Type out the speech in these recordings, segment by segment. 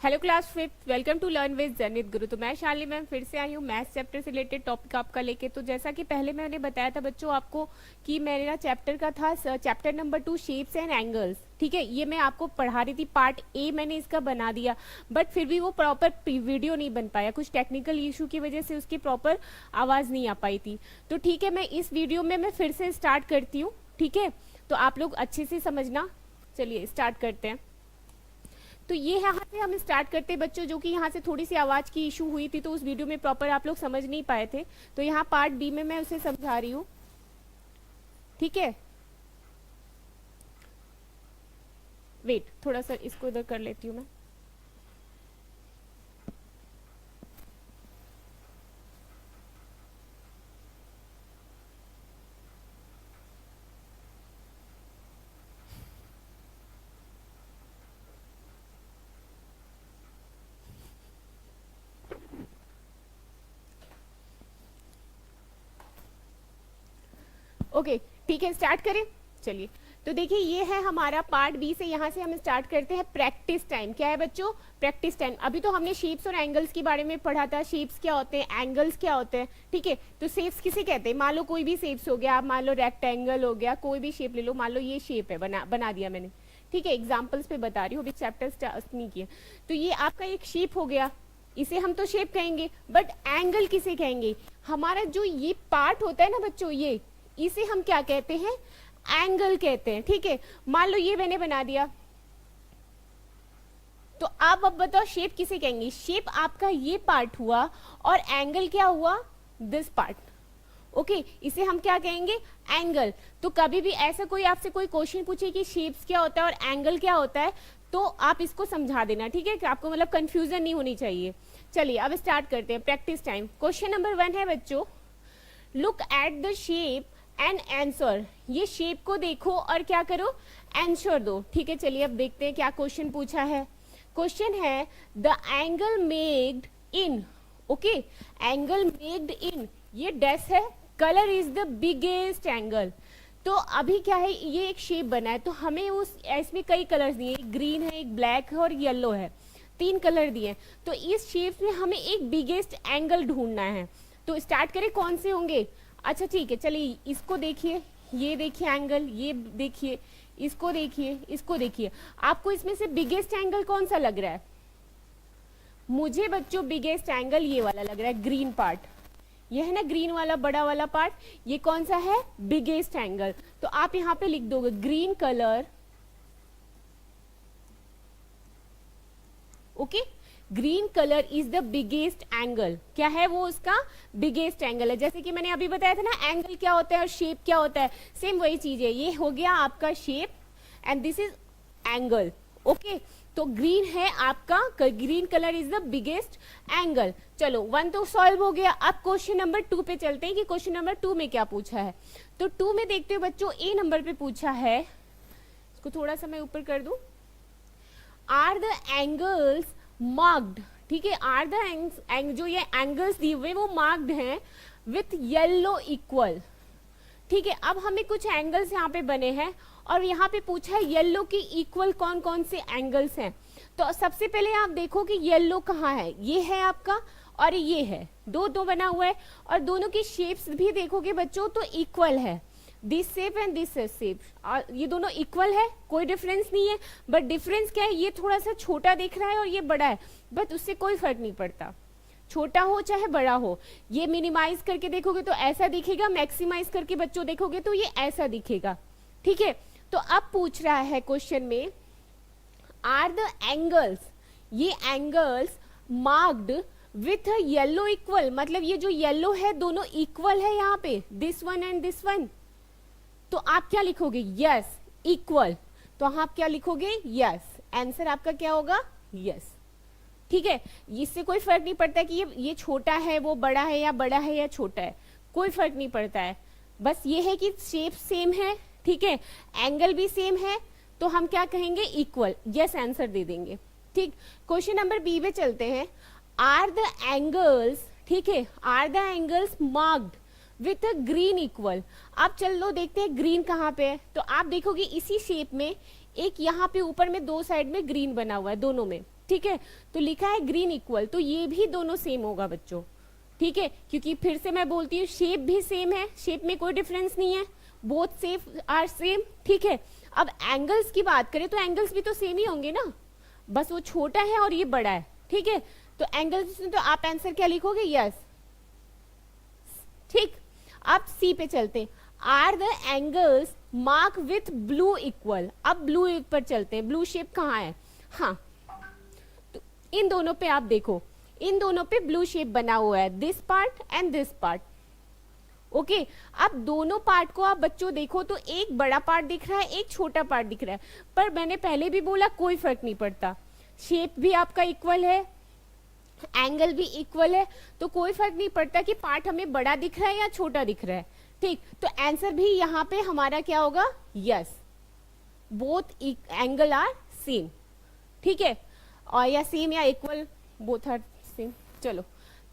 Hello class fifth, welcome to learn with Janit Guru. तो मैं Shalini ma'am फिर से आई हूँ मैथ्स चैप्टर से रिलेटेड टॉपिक आपका लेके। तो जैसा कि पहले मैंने बताया था बच्चों आपको कि मेरा चैप्टर का था chapter number 2 shapes and angles. ठीक है, ये मैं आपको पढ़ा रही थी, पार्ट ए मैंने इसका बना दिया, बट फिर भी वो प्रॉपर वीडियो नहीं बन पाया, कुछ टेक्निकल इशू की वजह से उसकी प्रॉपर आवाज़ नहीं आ पाई थी। तो ठीक है, मैं इस वीडियो में मैं फिर से स्टार्ट करती हूँ। ठीक है, तो आप लोग अच्छे से समझना। चलिए स्टार्ट करते हैं। तो ये यहाँ से हम स्टार्ट करते हैं बच्चों, जो कि यहाँ से थोड़ी सी आवाज़ की इशू हुई थी, तो उस वीडियो में प्रॉपर आप लोग समझ नहीं पाए थे। तो यहाँ पार्ट बी में मैं उसे समझा रही हूँ। ठीक है, वेट, थोड़ा सा इसको इधर कर लेती हूँ मैं। ओके ठीक है, स्टार्ट करें। चलिए, तो देखिए ये है हमारा पार्ट बी से, यहाँ से हम स्टार्ट करते हैं प्रैक्टिस टाइम। क्या है बच्चों? Practice time. अभी तो हमने शेप्स और एंगल्स के बारे में पढ़ा था, शेप्स क्या होते हैं, एंगल्स क्या होते हैं। ठीक है, तो शेप्स किसे कहते हैं? मान लो कोई भी शेप्स हो गया, आप मान लो रेक्टेंगल हो गया, कोई भी शेप ले लो, मान लो ये शेप है, बना दिया मैंने। ठीक है, एग्जाम्पल्स पे बता रही हूँ, अभी चैप्टर स्टार्ट नहीं किया। तो ये आपका एक शेप हो गया, इसे हम तो शेप कहेंगे, बट एंगल किसे कहेंगे? हमारा जो ये पार्ट होता है ना बच्चों, ये इसे हम क्या कहते हैं? एंगल कहते हैं। ठीक है, मान लो ये मैंने बना दिया, तो आप अब बताओ शेप किसे कहेंगे? शेप आपका ये पार्ट हुआ, और एंगल क्या हुआ? This part. ओके, इसे हम क्या कहेंगे? एंगल। तो कभी भी ऐसा कोई आपसे कोई क्वेश्चन पूछे कि शेप्स क्या होता है और एंगल क्या होता है, तो आप इसको समझा देना। ठीक है, कि आपको मतलब कंफ्यूजन नहीं होनी चाहिए। चलिए अब स्टार्ट करते हैं प्रैक्टिस टाइम। क्वेश्चन नंबर 1 है बच्चों, look at the shape and answer. ये शेप को देखो और क्या करो? आंसर दो। ठीक है, चलिए अब देखते हैं क्या क्वेश्चन पूछा है। क्वेश्चन है the angle made in, okay, angle made in, ये डैश है, colour is the biggest angle. तो अभी क्या है, ये एक शेप बना है, तो हमें उस इसमें कई कलर्स दिए, एक ग्रीन है, एक ब्लैक है और येलो है, 3 कलर दिए। तो इस शेप में हमें एक बिगेस्ट एंगल ढूंढना है। तो स्टार्ट करें, कौन से होंगे? अच्छा ठीक है, चलिए इसको देखिए, ये देखिए एंगल, ये देखिए, इसको देखिए, इसको देखिए। आपको इसमें से बिगेस्ट एंगल कौन सा लग रहा है? मुझे बच्चों बिगेस्ट एंगल ये वाला लग रहा है, ग्रीन पार्ट, ये है ना ग्रीन वाला बड़ा वाला पार्ट, ये कौन सा है? Biggest angle. तो आप यहां पे लिख दोगे green colour, okay, green colour is the biggest angle. क्या है वो? उसका बिगेस्ट एंगल है। जैसे कि मैंने अभी बताया था ना, एंगल क्या होता है और शेप क्या होता है, सेम वही चीज है। ये हो गया आपका shape and this is angle. Okay, तो ग्रीन है आपका, green colour is the biggest angle. चलो 1 तो सॉल्व हो गया। अब क्वेश्चन नंबर 2 पे चलते हैं कि क्वेश्चन नंबर 2 में क्या पूछा है। तो 2 में देखते हो बच्चों, ए नंबर पे पूछा है, इसको थोड़ा सा मैं ऊपर कर दूं, आर द एंगल्स मार्क्ड। ठीक है, आर द जो ये एंगल्स दिए हुए वो मार्क्ड हैं विथ येलो इक्वल। ठीक है, अब हमें कुछ एंगल्स यहाँ पे बने हैं और यहाँ पे पूछा है येलो की इक्वल कौन कौन से एंगल्स हैं। तो सबसे पहले आप देखो कि येलो कहाँ है, ये है आपका और ये है, दो बना हुआ है, और दोनों की शेप्स भी देखोगे बच्चों तो इक्वल है। This shape and this shape, ये दोनों इक्वल है, कोई डिफरेंस नहीं है। बट डिफरेंस क्या है? ये थोड़ा सा छोटा दिख रहा है और ये बड़ा है, बट उससे कोई फर्क नहीं पड़ता, छोटा हो चाहे बड़ा हो। ये मिनिमाइज करके देखोगे तो ऐसा दिखेगा, मैक्सिमाइज करके बच्चों देखोगे तो ये ऐसा दिखेगा। ठीक है, तो अब पूछ रहा है क्वेश्चन में, आर द एंगल्स, ये angles marked with yellow equal, मतलब ये जो येलो है दोनों इक्वल है यहाँ पे, this one and this one. तो आप क्या लिखोगे? Yes, equal. तो आप क्या लिखोगे? यस। आंसर आपका क्या होगा? यस। ठीक है, इससे कोई फर्क नहीं पड़ता कि ये छोटा है, वो बड़ा है, या बड़ा है या छोटा है, कोई फर्क नहीं पड़ता है। बस ये है कि शेप सेम है, ठीक है, एंगल भी सेम है, तो हम क्या कहेंगे? इक्वल। यस आंसर दे देंगे। ठीक, क्वेश्चन नंबर बी पे चलते हैं। आर द एंगल्स, ठीक है, are the angles marked with a green equal. अब चलो देखते हैं ग्रीन कहाँ पे है। तो आप देखोगे इसी शेप में एक यहाँ पे ऊपर में 2 साइड में ग्रीन बना हुआ है, दोनों में। ठीक है, तो लिखा है ग्रीन इक्वल, तो ये भी दोनों सेम होगा बच्चों, ठीक है, क्योंकि फिर से मैं बोलती हूँ शेप भी सेम है, शेप में कोई डिफरेंस नहीं है, बोथ सेफ आर सेम, ठीक है। अब एंगल्स की बात करें तो एंगल्स भी तो सेम ही होंगे ना, बस वो छोटा है और ये बड़ा है, ठीक है, तो एंगल्स में तो आप आंसर क्या लिखोगे, यस, ठीक। अब सी पे चलते, are the angles mark with blue equal, अब ब्लू पर चलते हैं, ब्लू शेप कहाँ है, हाँ, तो इन दोनों पे आप देखो, इन दोनों पे ब्लू शेप बना हुआ है, this part and this part, okay. अब दोनों पार्ट को आप बच्चों देखो तो एक बड़ा पार्ट दिख रहा है, एक छोटा पार्ट दिख रहा है, पर मैंने पहले भी बोला कोई फर्क नहीं पड़ता, शेप भी आपका इक्वल है, एंगल भी इक्वल है, तो कोई फर्क नहीं पड़ता कि पार्ट हमें बड़ा दिख रहा है या छोटा दिख रहा है, ठीक। तो आंसर भी यहाँ पे हमारा क्या होगा, yes, both angle are same, ठीक है, और या सेम या इक्वल, बोथ आर सेम। चलो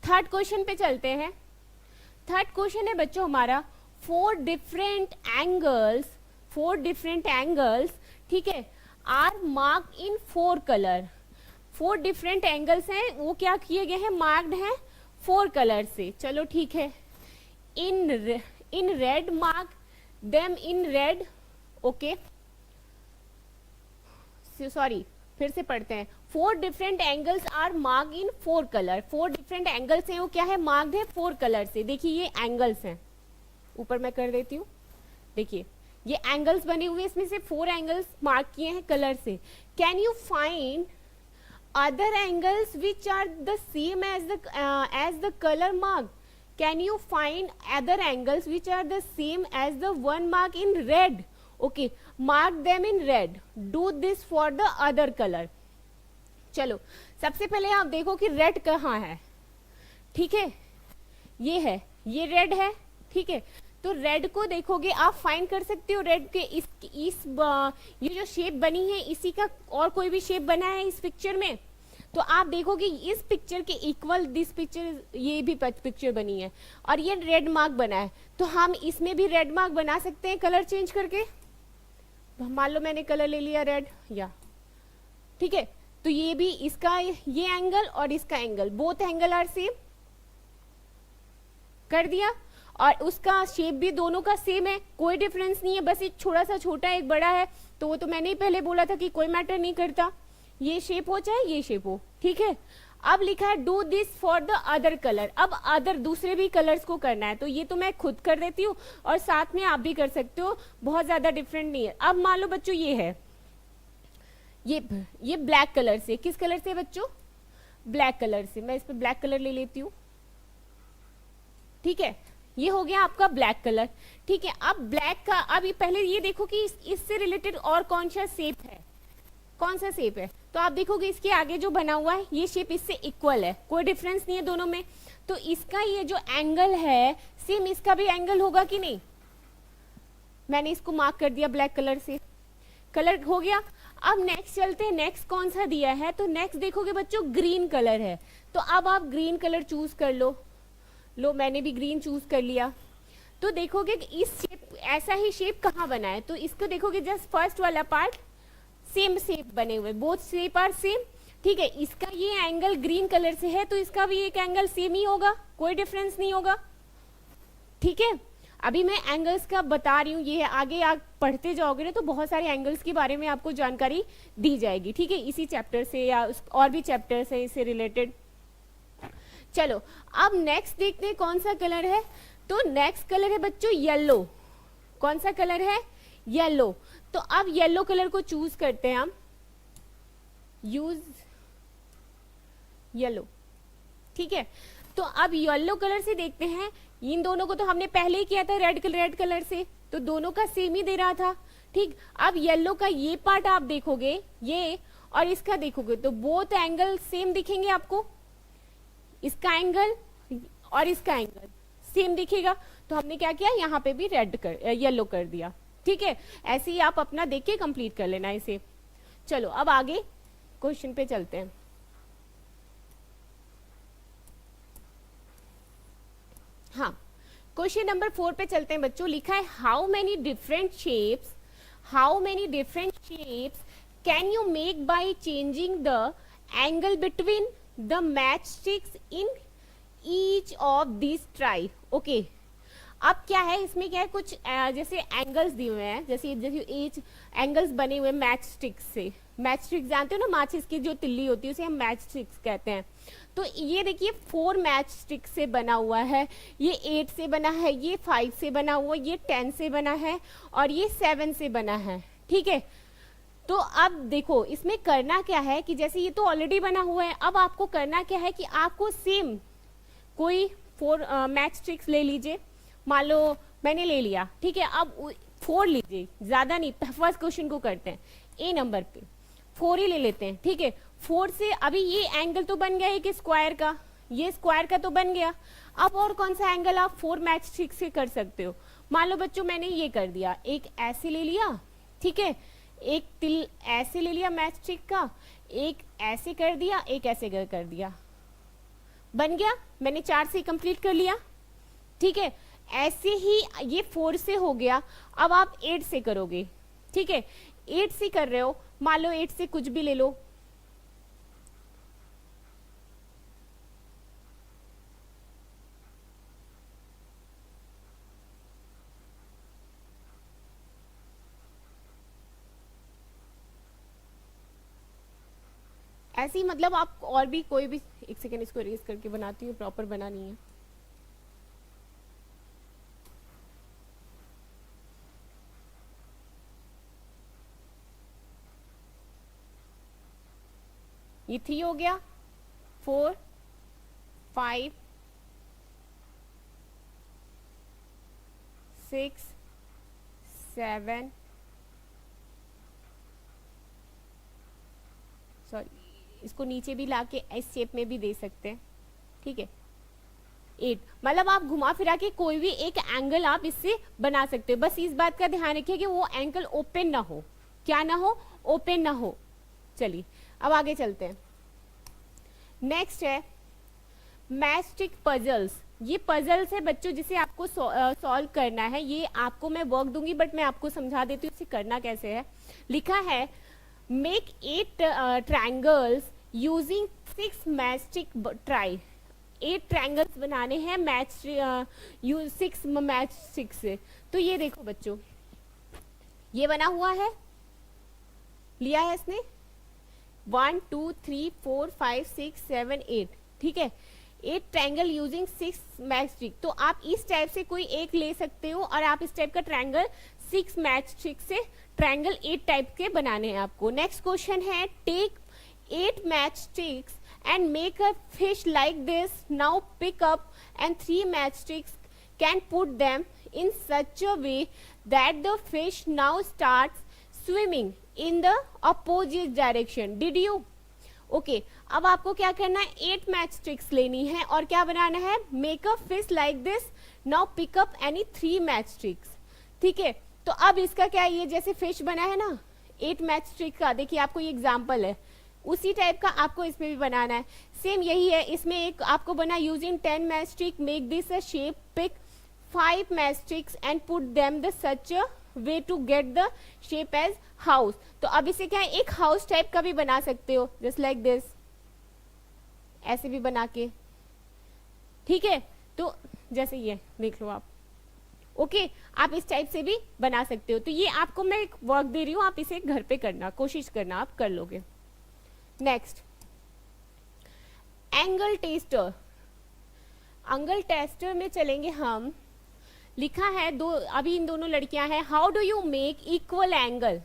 थर्ड क्वेश्चन पे चलते हैं। थर्ड क्वेश्चन है बच्चों हमारा, फोर डिफरेंट एंगल्स, ठीक है, are mark in 4 colour, 4 different angles हैं, वो क्या किए गए हैं, मार्क्ड हैं 4 कलर से, चलो ठीक है, in red mark them in red, okay, sorry फिर से पढ़ते हैं, 4 different angles are marked in 4 colour, 4 different angles हैं, वो क्या है, मार्क्ड है 4 कलर से, देखिए ये एंगल्स हैं, ऊपर मैं कर देती हूँ, देखिए ये एंगल्स बने हुए, इसमें से 4 एंगल्स मार्क किए हैं कलर से, can you find other angles which are the same as the color mark, can you find other angles which are the same as the one mark in red, okay, mark them in red, do this for the other color। चलो सबसे पहले आप देखो कि red कहाँ है, ठीक है, ये है, ये रेड है, ठीक है, तो रेड को देखोगे आप फाइंड कर सकते हो, रेड के ये जो शेप बनी है इसी का और कोई भी शेप बना है इस पिक्चर में, तो आप देखोगे इस पिक्चर के इक्वल दिस पिक्चर, ये भी पिक्चर बनी है और ये रेड मार्क बना है, तो हम इसमें भी रेड मार्क बना सकते हैं कलर चेंज करके, मान लो मैंने कलर ले लिया रेड, या ठीक है, तो ये भी इसका ये एंगल और इसका angle, both angle are same कर दिया, और उसका शेप भी दोनों का सेम है, कोई डिफरेंस नहीं है, बस एक थोड़ा सा छोटा एक बड़ा है, तो वो तो मैंने ही पहले बोला था कि कोई मैटर नहीं करता, ये शेप हो चाहे ये शेप हो, ठीक है। अब लिखा है do this for the other colour, अब अदर दूसरे भी कलर्स को करना है, तो ये तो मैं खुद कर देती हूँ और साथ में आप भी कर सकते हो, बहुत ज्यादा डिफरेंट नहीं है। अब मान लो बच्चों ये है, ये ब्लैक कलर से, किस कलर से बच्चों, ब्लैक कलर से, मैं इस पे ब्लैक कलर ले लेती हूँ, ठीक है, ये हो गया आपका ब्लैक कलर, ठीक है। अब ब्लैक का, अब पहले ये देखो कि इससे रिलेटेड और कौन सा शेप है, कौन सा शेप है, तो आप देखोगे इसके आगे जो बना हुआ है ये शेप इससे इक्वल है, कोई डिफरेंस नहीं है दोनों में, तो इसका ये जो एंगल है सेम इसका भी एंगल होगा कि नहीं, मैंने इसको मार्क कर दिया ब्लैक कलर से, कलर हो गया। अब नेक्स्ट चलते हैं, नेक्स्ट कौन सा दिया है, तो नेक्स्ट देखोगे बच्चों ग्रीन कलर है, तो अब आप ग्रीन कलर चूज कर लो, मैंने भी ग्रीन चूज कर लिया, तो देखोगे कि इस शेप, ऐसा ही शेप कहाँ बना है, तो इसको देखोगे जस्ट फर्स्ट वाला पार्ट सेम शेप बने हुए, बोथ शेप आर सेम, ठीक है, इसका ये एंगल ग्रीन कलर से है तो इसका भी एक एंगल सेम ही होगा, कोई डिफरेंस नहीं होगा, ठीक है। अभी मैं एंगल्स का बता रही हूँ, ये आगे आप पढ़ते जाओगे ना तो बहुत सारे एंगल्स के बारे में आपको जानकारी दी जाएगी, ठीक है, इसी चैप्टर से या और भी चैप्टर्स है इससे रिलेटेड। चलो अब नेक्स्ट देखते हैं कौन सा कलर है, तो नेक्स्ट कलर है बच्चों येलो, कौन सा कलर है, येलो, तो अब येलो कलर को चूज करते हैं हम, यूज येलो, ठीक है, तो अब येलो कलर से देखते हैं, इन दोनों को तो हमने पहले ही किया था रेड कलर से, तो दोनों का सेम ही दे रहा था, ठीक। अब येलो का ये पार्ट आप देखोगे, ये और इसका देखोगे तो बोथ एंगल सेम दिखेंगे आपको, इसका एंगल और इसका एंगल सेम दिखेगा, तो हमने क्या किया, यहाँ पे भी येलो कर दिया, ठीक है। ऐसे ही आप अपना देख के कंप्लीट कर लेना इसे। चलो अब आगे क्वेश्चन पे चलते हैं। हाँ, क्वेश्चन नंबर 4 पे चलते हैं बच्चों। लिखा है how many different shapes can you make by changing the angle between the match sticks in each of this try. Okay, अब क्या है इसमें, क्या है कुछ जैसे एंगल्स दिए हुए हैं, जैसे जैसे एज एंगल्स बने हुए मैच स्टिक्स से। मैच स्टिक्स जानते हो ना, माचिस की जो तिल्ली होती है उसे हम मैच स्टिक्स कहते हैं। तो ये देखिए 4 मैच स्टिक से बना हुआ है, ये 8 से बना है, ये 5 से बना हुआ, ये 10 से बना है और ये 7 से बना है। ठीक है, तो अब देखो इसमें करना क्या है कि जैसे ये तो ऑलरेडी बना हुआ है, अब आपको करना क्या है कि आपको सेम कोई 4 मैच स्टिक्स ले लीजिए। मान लो मैंने ले लिया, ठीक है, अब 4 लीजिए, ज्यादा नहीं, फर्स्ट क्वेश्चन को करते हैं। ए नंबर पे 4 ही ले लेते हैं, ठीक है। 4 से अभी ये एंगल तो बन गया एक स्क्वायर का, ये स्क्वायर का तो बन गया। अब और कौन सा एंगल आप 4 मैच स्टिक से कर सकते हो। मान लो बच्चों मैंने ये कर दिया, एक ऐसे ले लिया, ठीक है, एक तिल ऐसे ले लिया मैच स्टिक का, एक ऐसे कर दिया, एक ऐसे कर दिया, बन गया। मैंने 4 से कंप्लीट कर लिया, ठीक है। ऐसे ही ये 4 से हो गया, अब आप 8 से करोगे, ठीक है। 8 से कर रहे हो, मान लो 8 से कुछ भी ले लो, ऐसी मतलब आप और भी कोई भी, एक सेकेंड इसको इरेज करके बनाती हूँ, प्रॉपर बना नहीं है। ये 3 हो गया, 4 5 6 7, सॉरी इसको नीचे भी लाके इस शेप में भी दे सकते हैं, ठीक है। 8 मतलब आप घुमा फिरा के कोई भी एक एंगल आप इससे बना सकते हो। बस इस बात का ध्यान रखिए कि वो एंगल ओपन ना हो, क्या ना हो, ओपन ना हो। चलिए अब आगे चलते हैं। नेक्स्ट है मैस्टिक पजल्स। ये पजल्स है बच्चों जिसे आपको सॉल्व करना है। ये आपको मैं वर्क दूंगी बट मैं आपको समझा देती हूँ इसे करना कैसे है। लिखा है make 8 triangles using 6 mastic try. 8 triangles बनाने हैं मैच 6 मैच 6 से। तो ये देखो बच्चों, ये बना हुआ है, लिया है इसने 1 2 3 4 5 6 7 8, ठीक है। 8 ट्रायंगल यूजिंग 6 मैच स्टिक। तो आप इस टाइप से कोई एक ले सकते हो और आप इस टाइप का ट्रायंगल 6 मैच स्टिक से ट्रायंगल 8 टाइप के बनाने हैं आपको। नेक्स्ट क्वेश्चन है take 8 match sticks and make a fish like this. Now pick up and 3 matchsticks, can put them in such a way that the fish now starts swimming in the opposite direction. Did you? Okay, अब आपको क्या करना है, 8 matchsticks लेनी है और क्या बनाना है, make a fish like this. Now pick up any 3 matchsticks. ठीक है, तो अब इसका क्या, ये जैसे फिश बना है ना 8 matchsticks का, देखिए आपको ये एग्जाम्पल है, उसी टाइप का आपको इसमें भी बनाना है। सेम यही है, इसमें एक आपको बना using 10 matchstick, make this a shape, pick 5 matchsticks and put them the such way to get the shape as house. तो अब इसे क्या है, एक हाउस टाइप का भी बना सकते हो, जस्ट लाइक दिस, ऐसे भी बना के, ठीक है। तो जैसे ये देख लो आप, ओके आप इस टाइप से भी बना सकते हो। तो ये आपको मैं एक वर्क दे रही हूँ, आप इसे घर पे करना, कोशिश करना, आप कर लोगे। Next angle tester. Angle tester में चलेंगे हम। लिखा है दो, अभी इन दोनों लड़कियां हैं, how do you make equal angle,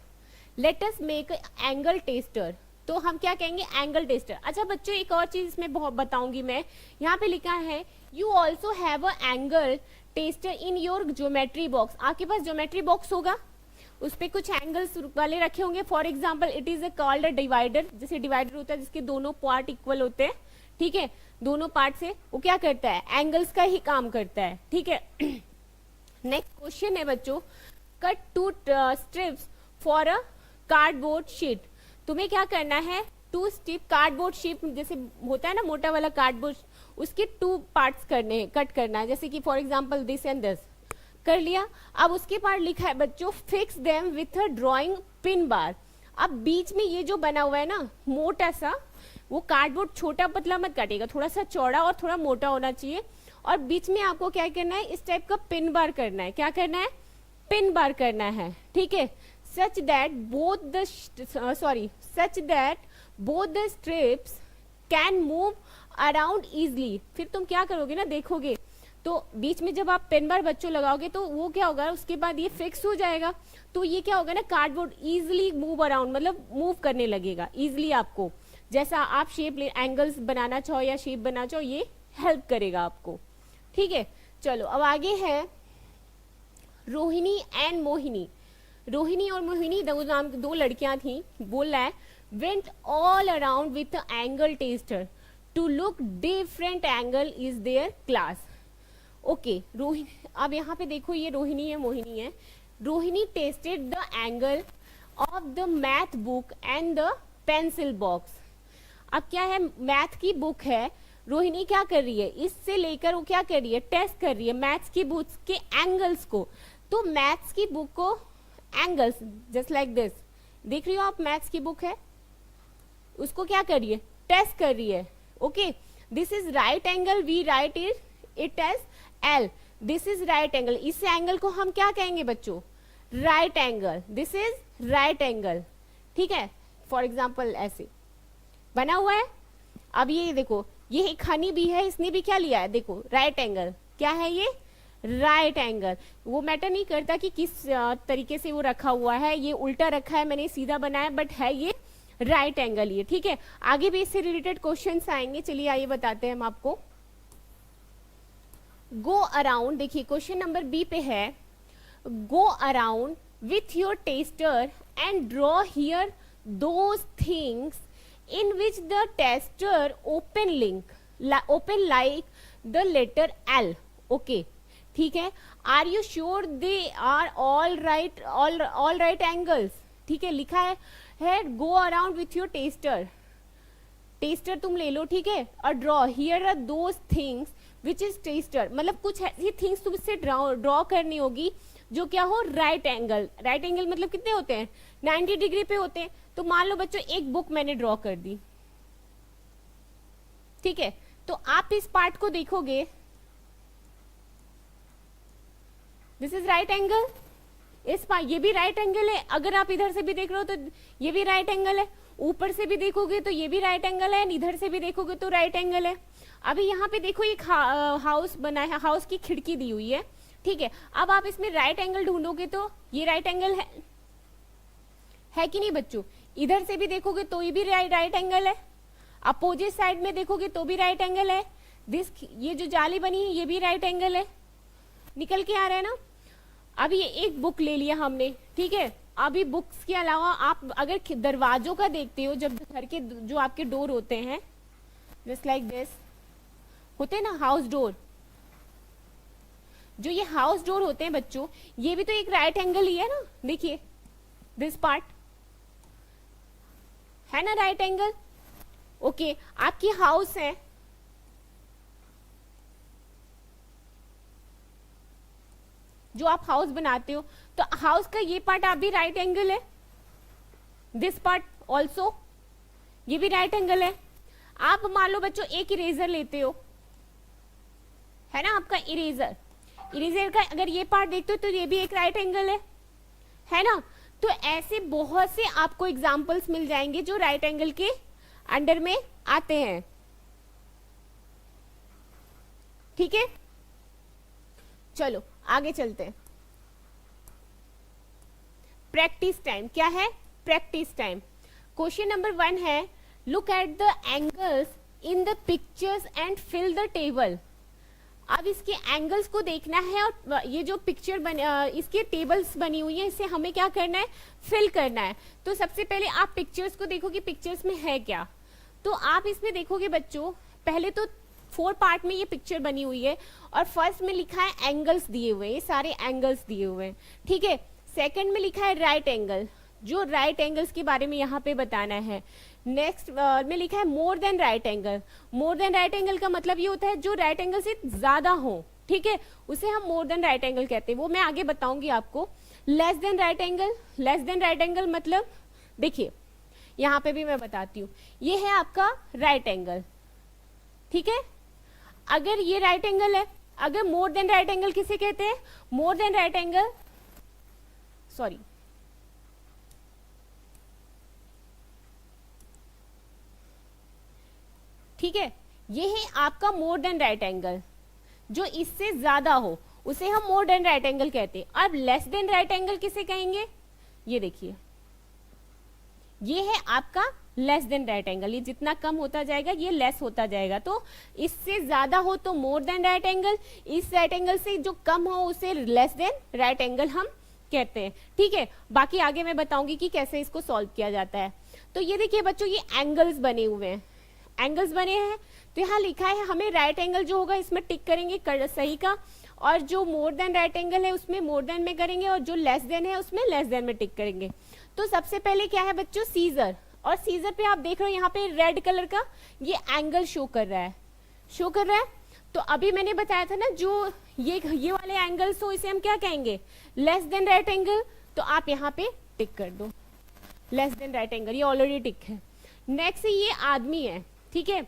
let us make angle tester. तो हम क्या कहेंगे, एंगल टेस्टर। अच्छा बच्चों एक और चीज इसमें बहुत बताऊंगी मैं, यहाँ पे लिखा है you also have a angle tester in your geometry box. आपके पास ज्योमेट्री बॉक्स होगा, उस पे कुछ एंगल्स वाले रखे होंगे। For example it is called a divider, जैसे डिवाइडर होता है जिसके दोनों पार्ट इक्वल होते हैं, ठीक है। दोनों पार्ट से वो क्या करता है, एंगल्स का ही काम करता है, ठीक है। नेक्स्ट क्वेश्चन है बच्चों, cut 2 strips for a cardboard sheet. तुम्हें क्या करना है, 2 स्ट्रिप कार्डबोर्ड शीट जैसे होता है ना मोटा वाला कार्डबोर्ड, उसके 2 पार्ट्स करने हैं, कट करना है, जैसे कि for example this and this कर लिया। अब उसके पास लिखा है बच्चों fix them with a drawing pin bar. अब बीच में ये जो बना हुआ है ना मोटा सा, वो कार्डबोर्ड छोटा पतला मत काटिएगा, थोड़ा सा चौड़ा और थोड़ा मोटा होना चाहिए। और बीच में आपको क्या करना है, इस टाइप का पिन बार करना है। क्या करना है, पिन बार करना है, ठीक है। Such that both the strips can move around easily. फिर तुम क्या करोगे ना, देखोगे तो बीच में जब आप पेन बार बच्चों लगाओगे तो वो क्या होगा, उसके बाद ये फिक्स हो जाएगा। तो ये क्या होगा ना, कार्डबोर्ड इजिली मूव अराउंड, मतलब मूव करने लगेगा इजिली। आपको जैसा आप शेप एंगल्स बनाना चाहो या शेप बनाना चाहो, ये हेल्प करेगा आपको, ठीक है। चलो अब आगे है रोहिणी एंड मोहिनी। रोहिणी और मोहिनी दो लड़कियां थी। बोल रहा है went all around with angle tester to look different angle is there class. Okay Rohini, अब यहाँ पे देखो ये रोहिणी है मोहिनी है। Rohini tested the angle of the math book and the pencil box. अब क्या है, मैथ की बुक है, रोहिणी क्या कर रही है, इससे लेकर वो क्या कर रही है, टेस्ट कर रही है मैथ्स की बुक के एंगल्स को। तो मैथ्स की बुक को एंगल्स जस्ट लाइक दिस, देख रही हो आप, मैथ्स की बुक है, उसको क्या कर रही है, टेस्ट कर रही है। Okay, this is right angle, we write it as L, this is right angle. इस एंगल को हम क्या कहेंगे बच्चों, right angle, this is right angle, ठीक है। फॉर एग्जाम्पल ऐसे बना हुआ है। अब ये देखो, ये एक हनी भी है, इसने भी क्या लिया है, देखो राइट एंगल, क्या है ये, राइट एंगल। वो मैटर नहीं करता कि किस तरीके से वो रखा हुआ है, ये उल्टा रखा है, मैंने सीधा बनाया, बट है ये राइट एंगल ये, ठीक है। आगे भी इससे रिलेटेड क्वेश्चंस आएंगे, चलिए आइए बताते हैं हम आपको। गो अराउंड, देखिए क्वेश्चन नंबर बी पे है, go around with your tester and draw here those things in which the tester open like the letter L. Okay, ठीक है। Are you sure they are all right angles? ठीक है, लिखा है go around with your tester तुम ले लो, ठीक है। और draw here are those things which is tester, मतलब कुछ ऐसी थिंग्स तुम इससे ड्रॉ करनी होगी जो क्या हो, राइट एंगल। राइट एंगल मतलब कितने होते हैं, 90 डिग्री पे होते हैं। तो मान लो बच्चों एक बुक मैंने ड्रॉ कर दी, ठीक है। तो आप इस पार्ट को देखोगे, दिस इज राइट एंगल, इस पार्ट ये भी राइट एंगल है। अगर आप इधर से भी देख रहे हो तो ये भी राइट एंगल है, ऊपर से भी देखोगे तो ये भी राइट एंगल है, इधर से भी देखोगे तो राइट एंगल है। अभी यहाँ पे देखो एक हाउस बना है, हाउस की खिड़की दी हुई है, ठीक है। अब आप इसमें राइट एंगल ढूंढोगे तो ये राइट एंगल है कि नहीं बच्चों। इधर से भी देखोगे तो ये भी राइट एंगल है, अपोजिट साइड में देखोगे तो भी राइट एंगल है। ये जो जाली बनी है ये भी राइट एंगल है, निकल के आ रहा है ना। अब ये एक बुक ले लिया हमने, ठीक है। अभी बुक्स के अलावा आप अगर दरवाजों का देखते हो, जब घर के जो आपके डोर होते हैं जस्ट लाइक दिस होते हैं ना, हाउस डोर, जो ये हाउस डोर होते हैं बच्चों, ये भी तो एक राइट एंगल ही है ना। देखिए दिस पार्ट है ना राइट एंगल। ओके, आपकी हाउस है, जो आप हाउस बनाते हो तो हाउस का ये पार्ट आप भी राइट एंगल है, दिस पार्ट ऑल्सो ये भी राइट एंगल है। आप मान लो बच्चों एक इरेजर लेते हो, है ना आपका इरेजर, इरेजर का अगर ये पार्ट देखते हो तो ये भी एक राइट एंगल है ना। तो ऐसे बहुत से आपको एग्जाम्पल्स मिल जाएंगे जो राइट एंगल के अंडर में आते हैं, ठीक है। चलो आगे चलते हैं। प्रैक्टिस टाइम, क्या है, प्रैक्टिस टाइम। क्वेश्चन नंबर 1 है, look at the angles in the pictures and fill the table. अब इसके एंगल्स को देखना है और ये जो पिक्चर इसके टेबल्स बनी हुई है, इसे हमें क्या करना है, फिल करना है। तो सबसे पहले आप पिक्चर्स को देखो कि पिक्चर्स में है क्या। तो आप इसमें देखोगे बच्चों, पहले तो 4 पार्ट में ये पिक्चर बनी हुई है और फर्स्ट में लिखा है एंगल्स दिए हुए, ये सारे एंगल्स दिए हुए हैं, ठीक है। सेकंड में लिखा है राइट एंगल, जो राइट एंगल्स के बारे में यहाँ पे बताना है। नेक्स्ट में लिखा है मोर देन राइट एंगल। मोर देन राइट एंगल का मतलब ये होता है जो राइट एंगल से ज्यादा हो, ठीक है, उसे हम मोर देन राइट एंगल कहते हैं, वो मैं आगे बताऊंगी आपको। Less than right angle, less than right angle मतलब देखिए यहाँ पे भी मैं बताती हूँ, ये है आपका राइट एंगल, ठीक है। अगर ये राइट एंगल है, अगर मोर देन राइट एंगल किसे कहते हैं, मोर देन राइट एंगल, सॉरी, ठीक है, ये है आपका मोर देन राइट एंगल, जो इससे ज्यादा हो उसे हम मोर देन राइट एंगल कहते हैं। अब लेस देन राइट एंगल किसे कहेंगे, ये देखिए, ये है आपका लेस देन राइट एंगल, ये जितना कम होता जाएगा ये लेस होता जाएगा, तो इससे ज्यादा हो तो मोर देन राइट एंगल, इस राइट एंगल से जो कम हो उसे लेस देन राइट एंगल हम कहते हैं, ठीक है। बाकी आगे मैं बताऊंगी कि कैसे इसको सॉल्व किया जाता है। तो ये देखिए बच्चों, ये एंगल्स बने हुए हैं, एंगल्स बने हैं, तो यहाँ लिखा है हमें राइट एंगल जो होगा इसमें टिक करेंगे सही का, और जो मोर देन राइट एंगल है उसमें मोर देन में करेंगे, और जो लेस देन है उसमें लेस देन में टिक करेंगे। तो सबसे पहले क्या है बच्चों, सीजर, और सीजर पे आप देख रहे हो यहाँ पे रेड कलर का ये एंगल शो कर रहा है, शो कर रहा है। तो अभी मैंने बताया था ना, जो ये वाले एंगल्स हो इसे हम क्या कहेंगे, लेस देन राइट एंगल, तो आप यहाँ पे टिक कर दो, लेस देन राइट एंगल, ये ऑलरेडी टिक है। नेक्स्ट ये आदमी है, ठीक है,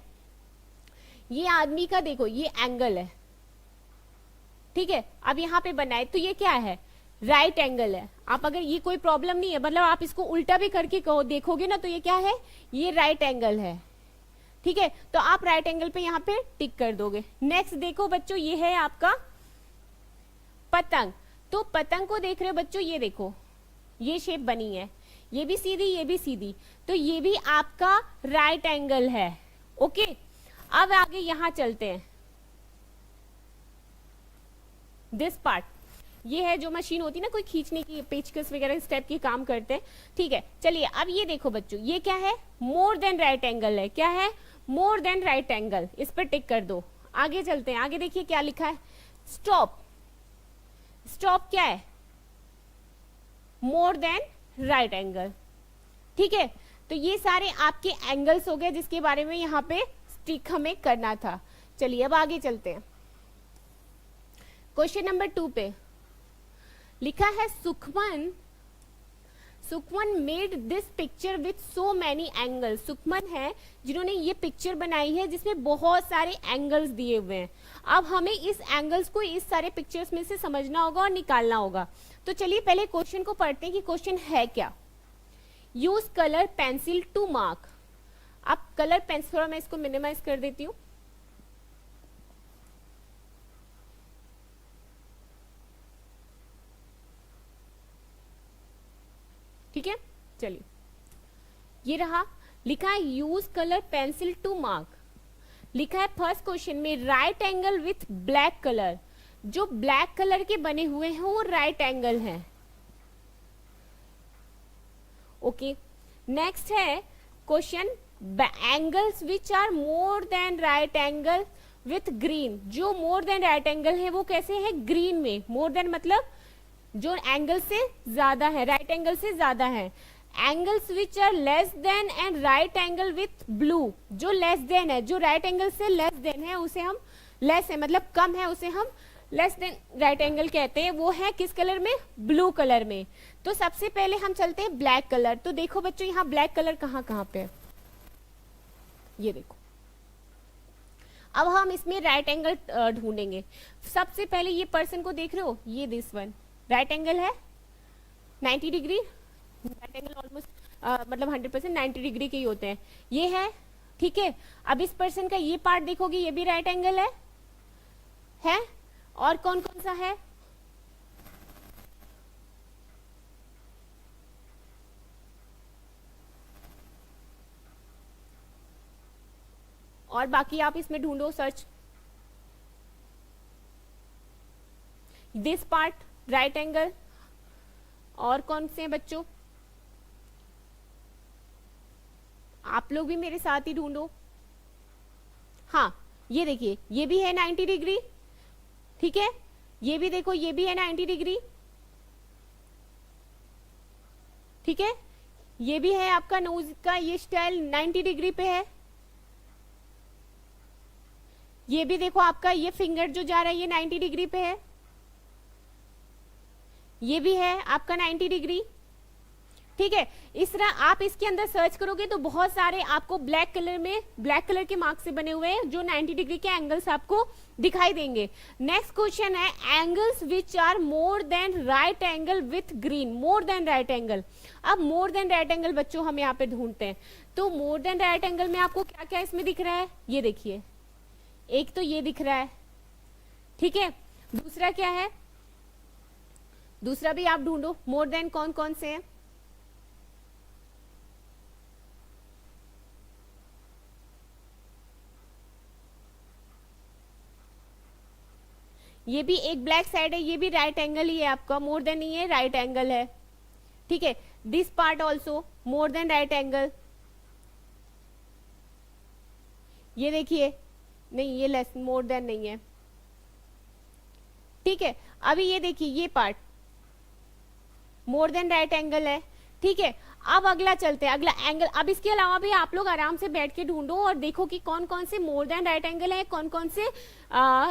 ये आदमी का देखो ये एंगल है, ठीक है। अब यहाँ पे बनाए तो ये क्या है, राइट एंगल है। आप अगर ये कोई प्रॉब्लम नहीं है, मतलब आप इसको उल्टा भी करके कहो देखोगे ना, तो ये क्या है, ये राइट एंगल है, ठीक है। तो आप राइट एंगल पे यहाँ पे टिक कर दोगे। नेक्स्ट देखो बच्चों, ये है आपका पतंग, तो पतंग को देख रहे हो बच्चों, ये देखो ये शेप बनी है, ये भी सीधी ये भी सीधी, तो ये भी आपका राइट एंगल है, ओके। अब आगे यहां चलते हैं, दिस पार्ट, ये है जो मशीन होती है ना कोई खींचने की, पेचकस वगैरह इस टाइप की काम करते हैं, ठीक है। चलिए अब ये देखो बच्चों, ये क्या है, मोर देन राइट एंगल है, क्या है, मोर देन राइट एंगल, इस पर टिक कर दो। आगे चलते हैं, आगे देखिए क्या लिखा है, स्टॉप, स्टॉप क्या है, मोर देन राइट एंगल, ठीक है। तो ये सारे आपके एंगल्स हो गए जिसके बारे में यहाँ पे स्टिक हमें करना था। चलिए अब आगे चलते हैं, क्वेश्चन नंबर 2 पे लिखा है Sukhman, Sukhman made this picture with so many angles, Sukhman है जिन्होंने ये पिक्चर बनाई है जिसमें बहुत सारे एंगल्स दिए हुए हैं। अब हमें इस एंगल्स को इस सारे पिक्चर्स में से समझना होगा और निकालना होगा। तो चलिए पहले क्वेश्चन को पढ़ते हैं कि क्वेश्चन है क्या। Use colour pencil to mark, अब कलर पेंसिल, थोड़ा मैं इसको मिनिमाइज कर देती हूँ, ठीक है। चलिए ये रहा, लिखा है use colour pencil to mark, लिखा है फर्स्ट क्वेश्चन में right angle with black colour, जो ब्लैक कलर के बने हुए हैं वो राइट एंगल है, ओके। नेक्स्ट है question angles which are more than right angle with green, जो मोर देन राइट एंगल है वो कैसे है, ग्रीन में, मोर देन मतलब जो एंगल से ज्यादा है, राइट एंगल से ज्यादा है। Angles which are less than and right angle with blue, जो लेस देन है, जो राइट एंगल से लेस देन है उसे हम, लेस है मतलब कम है, उसे हम लेस देन राइट एंगल कहते हैं, वो है किस कलर में, ब्लू कलर में। तो सबसे पहले हम चलते हैं ब्लैक कलर। तो देखो बच्चों यहाँ ब्लैक कलर कहाँ कहाँ पे है, ये देखो। अब हम इसमें राइट एंगल ढूंढेंगे। सबसे पहले ये पर्सन को देख रहे हो, ये दिस वन राइट एंगल है 90 डिग्री, राइट एंगल ऑलमोस्ट मतलब 100% 90 डिग्री के ही होते हैं, ये है, ठीक है। अब इस पर्सन का ये पार्ट देखोगे, ये भी राइट एंगल है? और कौन कौन सा है, और बाकी आप इसमें ढूंढो, search this part right angle. और कौन से हैं बच्चों, आप लोग भी मेरे साथ ही ढूंढो। हाँ ये देखिए, ये भी है 90 डिग्री, ठीक है। ये भी देखो, ये भी है 90 डिग्री, ठीक है। ये भी है आपका नोज का ये स्टाइल 90 डिग्री पे है। ये भी देखो आपका ये फिंगर जो जा रहा है ये 90 डिग्री पे है। ये भी है आपका 90 डिग्री, ठीक है। इस तरह आप इसके अंदर सर्च करोगे तो बहुत सारे आपको ब्लैक कलर के मार्क्स से बने हुए हैं जो 90 डिग्री के एंगल्स आपको दिखाई देंगे। नेक्स्ट क्वेश्चन है angles which are more than right angle with green. More than right angle, अब मोर देन राइट एंगल बच्चों हम यहाँ पे ढूंढते हैं। तो मोर देन राइट एंगल में आपको क्या क्या इसमें दिख रहा है, ये देखिए, एक तो ये दिख रहा है, ठीक है। दूसरा क्या है, दूसरा भी आप ढूंढो, मोर देन कौन कौन से हैं। ये भी एक ब्लैक साइड है, ये भी राइट एंगल ही है आपका, मोर देन नहीं है, राइट एंगल है, ठीक है। This part also more than right angle, ये देखिए, नहीं ये लेस, मोर देन नहीं है, ठीक है। अभी ये देखिए, ये part more than right angle है, ठीक है। अब अगला चलते हैं, अगला एंगल। अब इसके अलावा भी आप लोग आराम से बैठ के ढूंढो और देखो कि कौन कौन से मोर देन राइट एंगल है, कौन कौन से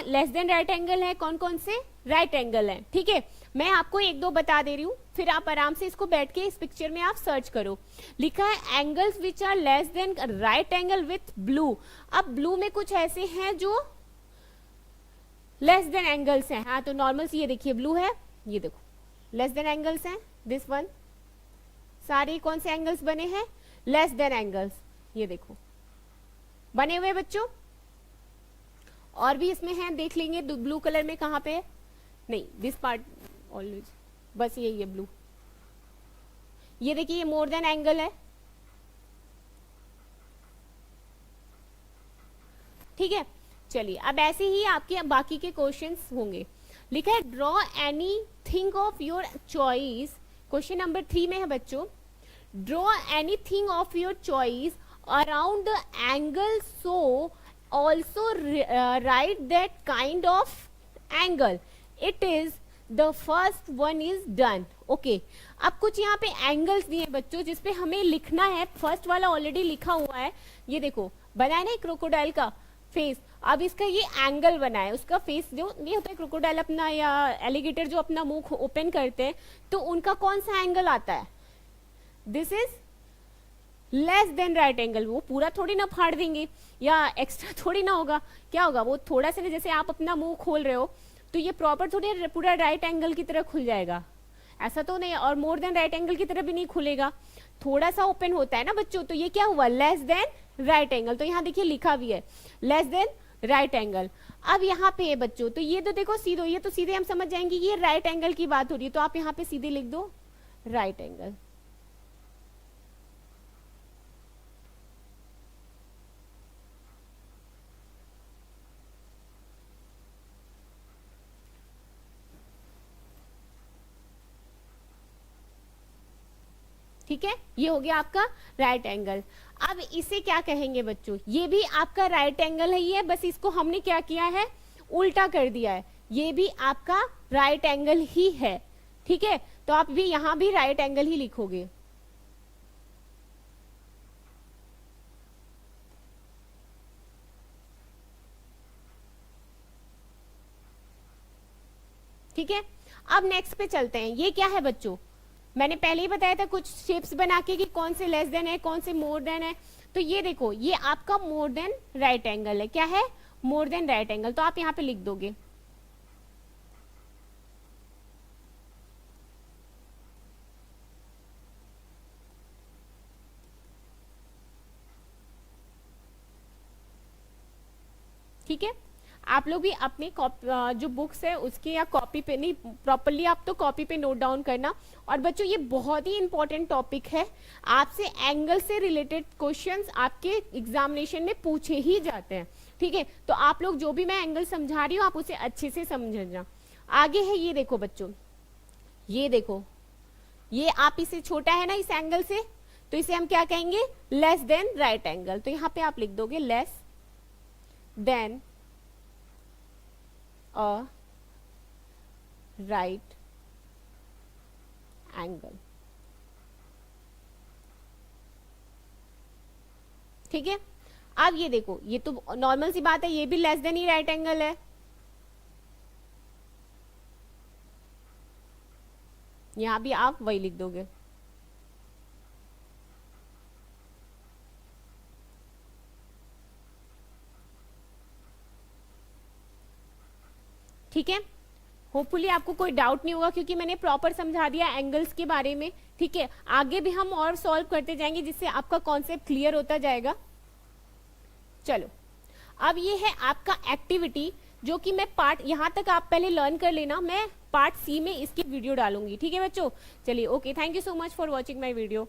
लेस देन राइट एंगल है, कौन कौन से राइट एंगल है, ठीक है। मैं आपको एक दो बता दे रही हूँ, फिर आप आराम से इसको बैठ के इस पिक्चर में आप सर्च करो। लिखा है angles which are less than right angle with blue. अब ब्लू में कुछ ऐसे हैं जो लेस देन एंगल्स हैं, हाँ तो नॉर्मल से ये देखिए ब्लू है, ये देखो लेस देन एंगल्स हैं, दिस वन, सारे कौन से एंगल्स बने हैं, लेस देन एंगल्स, ये देखो बने हुए बच्चों। और भी इसमें हैं, देख लेंगे ब्लू कलर में कहां पे है, नहीं दिस पार्ट ऑलवेज, बस यही है ब्लू। ये देखिए ये मोर देन एंगल है, ठीक है। चलिए अब ऐसे ही आपके बाकी के क्वेश्चंस होंगे। लिखा है draw any thing of your choice, question number 3 में है बच्चों, draw any thing of your choice around the angle so also right that kind of angle, it is the first one is done. Okay, अब कुछ यहाँ पे angles दिए बच्चों जिसपे हमें लिखना है, फर्स्ट वाला ऑलरेडी लिखा हुआ है, ये देखो बना है ना क्रोकोडाइल का फेस। अब इसका ये एंगल बना है, उसका फेस जो नहीं होता है क्रोकोडाइल अपना या एलिगेटर जो अपना मुंह ओपन करते हैं, तो उनका कौन सा एंगल आता है, this is less than right angle. वो पूरा थोड़ी ना फाड़ देंगे या एक्स्ट्रा थोड़ी ना होगा, क्या होगा वो थोड़ा सा, जैसे आप अपना मुंह खोल रहे हो तो ये प्रॉपर थोड़ी पूरा राइट एंगल की तरह खुल जाएगा, ऐसा तो नहीं। और मोर देन राइट एंगल की तरह भी नहीं खुलेगा, थोड़ा सा ओपन होता है ना बच्चों। तो ये क्या हुआ, लेस देन राइट एंगल, तो यहाँ देखिए लिखा भी है लेस देन राइट एंगल। अब यहाँ पे है बच्चों, तो ये तो देखो सीधो, ये तो सीधे हम समझ जाएंगे ये राइट एंगल की बात हो रही है, तो आप यहाँ पे सीधे लिख दो राइट एंगल। ठीक है, ये हो गया आपका राइट एंगल। अब इसे क्या कहेंगे बच्चों, ये भी आपका राइट एंगल है, ये बस इसको हमने क्या किया है, उल्टा कर दिया है, ये भी आपका राइट एंगल ही है, ठीक है। तो आप भी यहां भी राइट एंगल ही लिखोगे, ठीक है। अब नेक्स्ट पे चलते हैं, ये क्या है बच्चों, मैंने पहले ही बताया था कुछ शेप्स बना के कि कौन से लेस देन है, कौन से मोर देन है। तो ये देखो ये आपका मोर देन राइट एंगल है, क्या है, मोर देन राइट एंगल, तो आप यहाँ पे लिख दोगे। ठीक है, आप लोग भी अपनी जो बुक्स है उसके या कॉपी पे, नहीं प्रॉपरली आप तो कॉपी पे नोट डाउन करना। और बच्चों ये बहुत ही इंपॉर्टेंट टॉपिक है, आपसे एंगल से रिलेटेड क्वेश्चंस आपके एग्जामिनेशन में पूछे ही जाते हैं, ठीक है। तो आप लोग जो भी मैं एंगल समझा रही हूँ आप उसे अच्छे से समझना। आगे है ये देखो बच्चों, ये देखो ये आप इसे छोटा है ना इस एंगल से, तो इसे हम क्या कहेंगे, लेस देन राइट एंगल। तो यहाँ पे आप लिख दोगे less than a right angle, ठीक है। अब ये देखो ये तो नॉर्मल सी बात है, ये भी लेस देन ही राइट एंगल है, यहां भी आप वही लिख दोगे। ठीक है, होपफुली आपको कोई डाउट नहीं होगा क्योंकि मैंने प्रॉपर समझा दिया एंगल्स के बारे में। ठीक है, आगे भी हम और सॉल्व करते जाएंगे जिससे आपका कॉन्सेप्ट क्लियर होता जाएगा। चलो, अब ये है आपका एक्टिविटी, जो कि मैं पार्ट यहां तक आप पहले लर्न कर लेना, मैं पार्ट सी में इसकी वीडियो डालूंगी। ठीक है बच्चों, चलिए okay, thank you so much for watching my video.